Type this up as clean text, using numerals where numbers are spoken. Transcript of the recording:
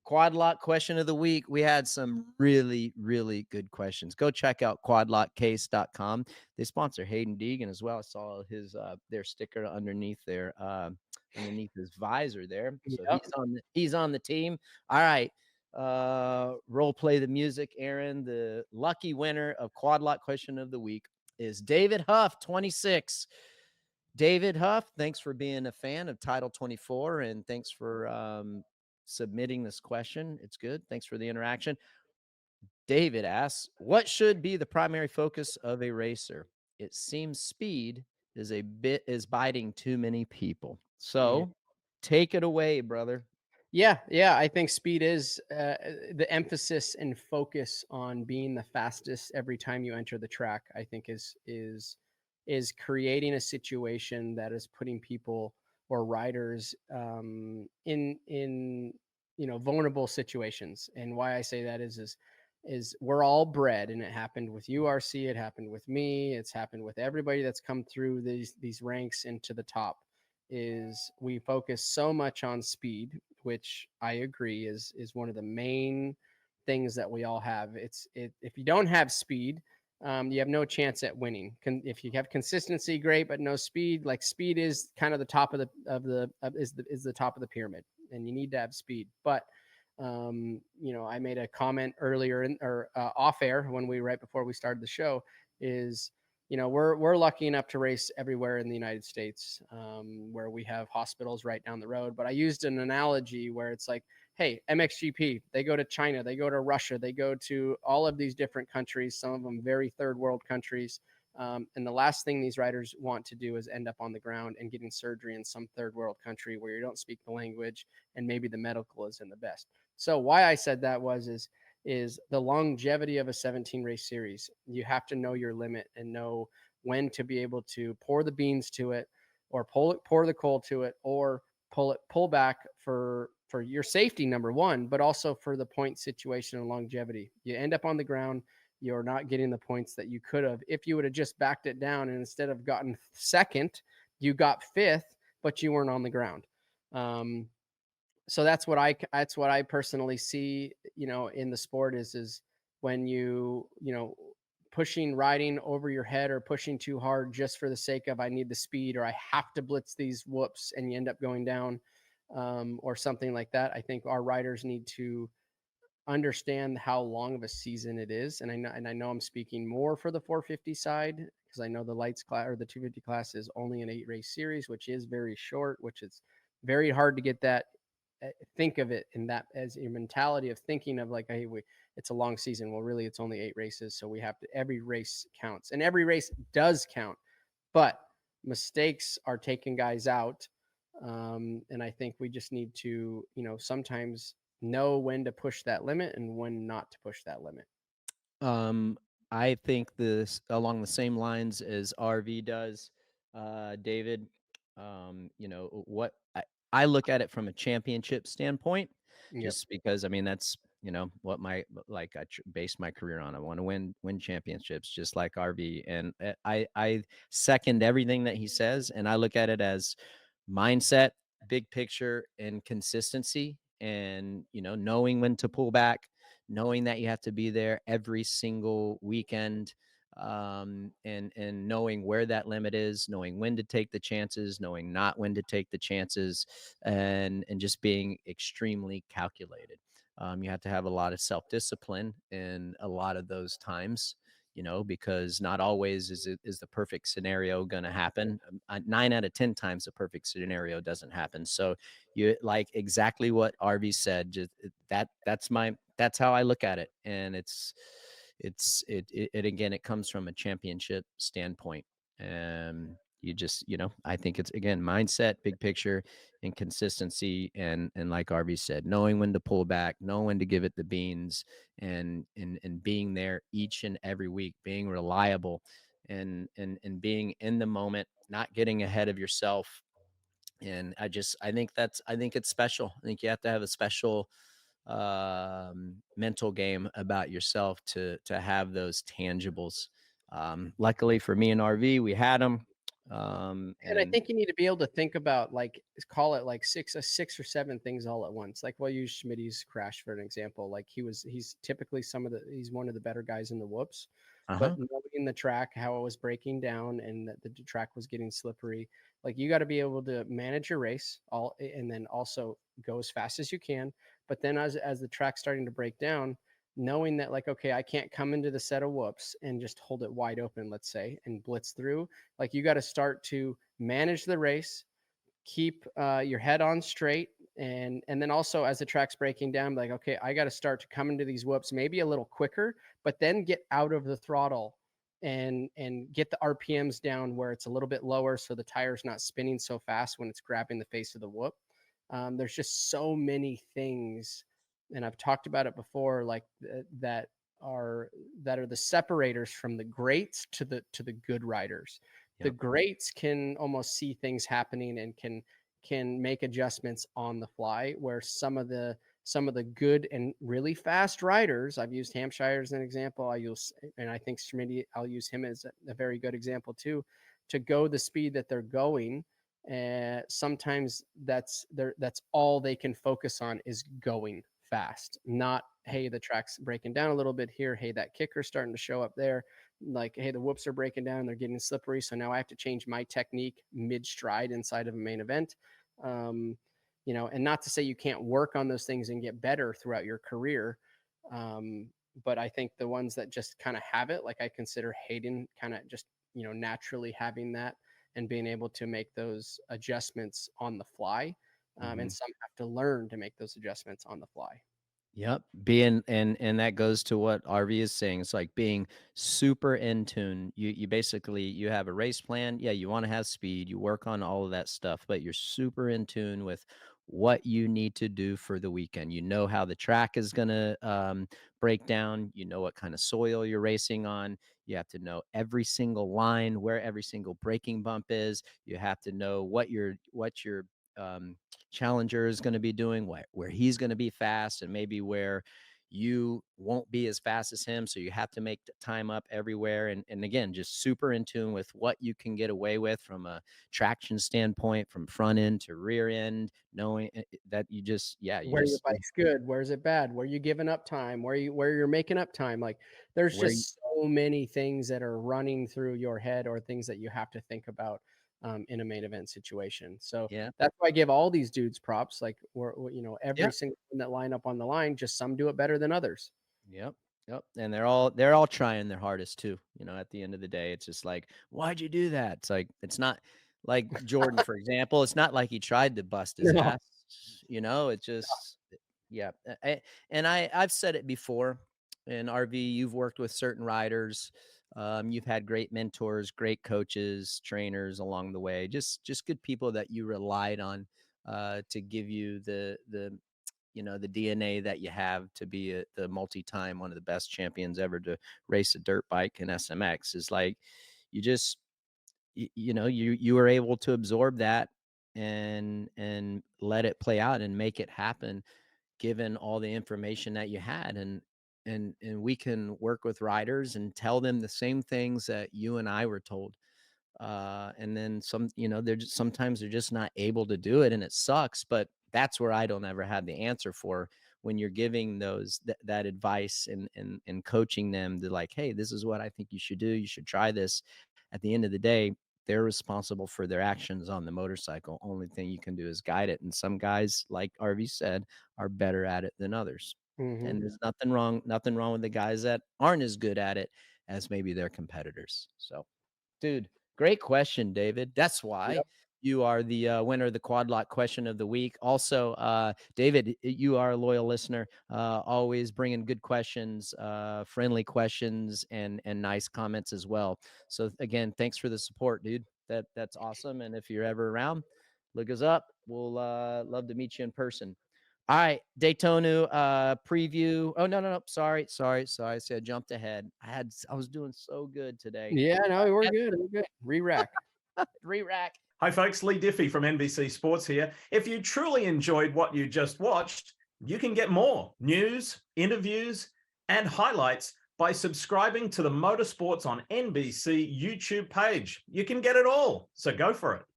Quad Lock question of the week. We had some really, really good questions. Go check out quadlockcase.com. They sponsor Hayden Deegan as well. I saw his their sticker underneath his visor there. So Yep. he's on the team. All right. Role play the music, Aaron. The lucky winner of Quad Lock question of the week is David Huff, 26. David Huff, thanks for being a fan of Title 24, and thanks for submitting this question. It's good. Thanks for the interaction. David asks, what should be the primary focus of a racer? It seems speed is biting too many people. Yeah. So take it away, brother. Yeah. I think speed is the emphasis and focus on being the fastest every time you enter the track. I think is creating a situation that is putting people or riders in vulnerable situations. And why I say that is we're all bred, and it happened with URC, it happened with me, it's happened with everybody that's come through these ranks into the top. Is we focus so much on speed, which I agree is one of the main things that we all have. If you don't have speed, you have no chance at winning. If you have consistency, great, but no speed. Like speed is kind of the top is the top of the pyramid, and you need to have speed. But I made a comment earlier off air right before we started the show. Is we're lucky enough to race everywhere in the United States, where we have hospitals right down the road. But I used an analogy where it's like, hey, MXGP, they go to China, they go to Russia, they go to all of these different countries, some of them very third world countries. And the last thing these riders want to do is end up on the ground and getting surgery in some third world country where you don't speak the language and maybe the medical isn't the best. So why I said that is the longevity of a 17 race series. You have to know your limit and know when to be able to pour the beans to it, or pour the coal to it, or pull back for your safety, number one, but also for the point situation and longevity. You end up on the ground, you're not getting the points that you could have if you would have just backed it down, and instead of gotten second, you got fifth, but you weren't on the ground. So that's what I personally see, in the sport is when pushing riding over your head or pushing too hard just for the sake of I need the speed or I have to blitz these whoops, and you end up going down, or something like that. I think our riders need to understand how long of a season it is. And I know I'm speaking more for the 450 side, because I know the lights class or the 250 class is only an 8 race series, which is very short, which is very hard to get that. Think of it in that as your mentality of thinking of like, hey, it's a long season. Well, really, it's only 8 races, so we have to. Every race counts, and every race does count. But mistakes are taking guys out, and I think we just need to, sometimes know when to push that limit and when not to push that limit. Um, I think this along the same lines as RV does, David. What I look at it from a championship standpoint, Yep. just because I mean that's what I base my career on. I want to win championships, just like RV, and I second everything that he says, and I look at it as mindset, big picture, and consistency, and knowing when to pull back, knowing that you have to be there every single weekend, and knowing where that limit is, knowing when to take the chances, knowing not when to take the chances, and just being extremely calculated. You have to have a lot of self-discipline in a lot of those times, because not always is the perfect scenario going to happen. 9 out of 10 times the perfect scenario doesn't happen. So you like exactly what RV said. Just that's how I look at it, and it again, it comes from a championship standpoint, and you just I think it's again mindset, big picture, and consistency, and like RV said, knowing when to pull back, knowing when to give it the beans, and being there each and every week, being reliable, and being in the moment, not getting ahead of yourself. And I think it's special. I think you have to have a special mental game about yourself to have those tangibles. Luckily for me and RV, we had them. And I And think you need to be able to think about like call it like six or seven things all at once. Like we'll use Schmidt's crash for an example. Like he's typically he's one of the better guys in the whoops, but uh-huh. knowing the track, how it was breaking down and that the track was getting slippery, like you got to be able to manage your race and then also go as fast as you can. But then as the track's starting to break down, knowing that like, okay, I can't come into the set of whoops and just hold it wide open, let's say, and blitz through. Like you got to start to manage the race, keep your head on straight, and then also as the track's breaking down, like, okay, I got to start to come into these whoops maybe a little quicker, but then get out of the throttle and get the RPMs down where it's a little bit lower so the tire's not spinning so fast when it's grabbing the face of the whoop. There's just so many things, and I've talked about it before, like that are the separators from the greats to the good riders. The Yep. greats can almost see things happening and can make adjustments on the fly, where some of the good and really fast riders, I've used Hampshire as an example. And I think Schmidt, I'll use him as a very good example too, to go the speed that they're going. And sometimes that's all they can focus on is going fast, not, hey, the track's breaking down a little bit here. Hey, that kicker's starting to show up there. Like, hey, the whoops are breaking down. They're getting slippery. So now I have to change my technique mid stride inside of a main event. And not to say you can't work on those things and get better throughout your career. But I think the ones that just kind of have it, like I consider Hayden kind of just, naturally having that and being able to make those adjustments on the fly. Mm-hmm. And some have to learn to make those adjustments on the fly. Yep. Being and that goes to what RV is saying. It's like being super in tune. You basically you have a race plan. Yeah, you want to have speed. You work on all of that stuff, but you're super in tune with what you need to do for the weekend. You know how the track is gonna break down. You know what kind of soil you're racing on. You have to know every single line, where every single braking bump is. You have to know what your um, challenger is going to be doing, where he's going to be fast, and maybe where you won't be as fast as him. So you have to make the time up everywhere. And again, just super in tune with what you can get away with from a traction standpoint, from front end to rear end, knowing that you Where your just, bike's good, where's it bad, where you giving up time, where you're making up time. Like there's where, just so many things that are running through your head or things that you have to think about in a main event situation. So yeah, that's why I give all these dudes props. Like yeah. every single one that line up on the line, just some do it better than others. Yep. Yep. And they're all trying their hardest too. At the end of the day, it's just like, why'd you do that? It's like it's not like Jordan, for example. It's not like he tried to bust his No. ass. It's just yeah. I've said it before. In RV, you've worked with certain riders. You've had great mentors, great coaches, trainers along the way. Just good people that you relied on to give you the DNA that you have to be the multi-time one of the best champions ever to race a dirt bike in SMX is like you just you were able to absorb that and let it play out and make it happen given all the information that you had. And we can work with riders and tell them the same things that you and I were told, and then sometimes they're just not able to do it, and it sucks. But that's where I don't ever have the answer for when you're giving that advice and coaching them to like, hey, this is what I think you should do. You should try this. At the end of the day, they're responsible for their actions on the motorcycle. Only thing you can do is guide it. And some guys, like RV said, are better at it than others. Hmm. And there's nothing wrong with the guys that aren't as good at it as maybe their competitors. So, dude, great question, David. That's why you are the winner of the Quad Lock Question of the Week. Also, David, you are a loyal listener, always bringing good questions, friendly questions, and nice comments as well. So again, thanks for the support, dude. That's awesome. And if you're ever around, look us up. We'll love to meet you in person. All right, Daytona preview. Oh no. Sorry. I said I jumped ahead. I was doing so good today. Yeah, no, we're good. We're good. Re-rack. Re-rack. Hi, folks. Lee Diffie from NBC Sports here. If you truly enjoyed what you just watched, you can get more news, interviews, and highlights by subscribing to the Motorsports on NBC YouTube page. You can get it all, so go for it.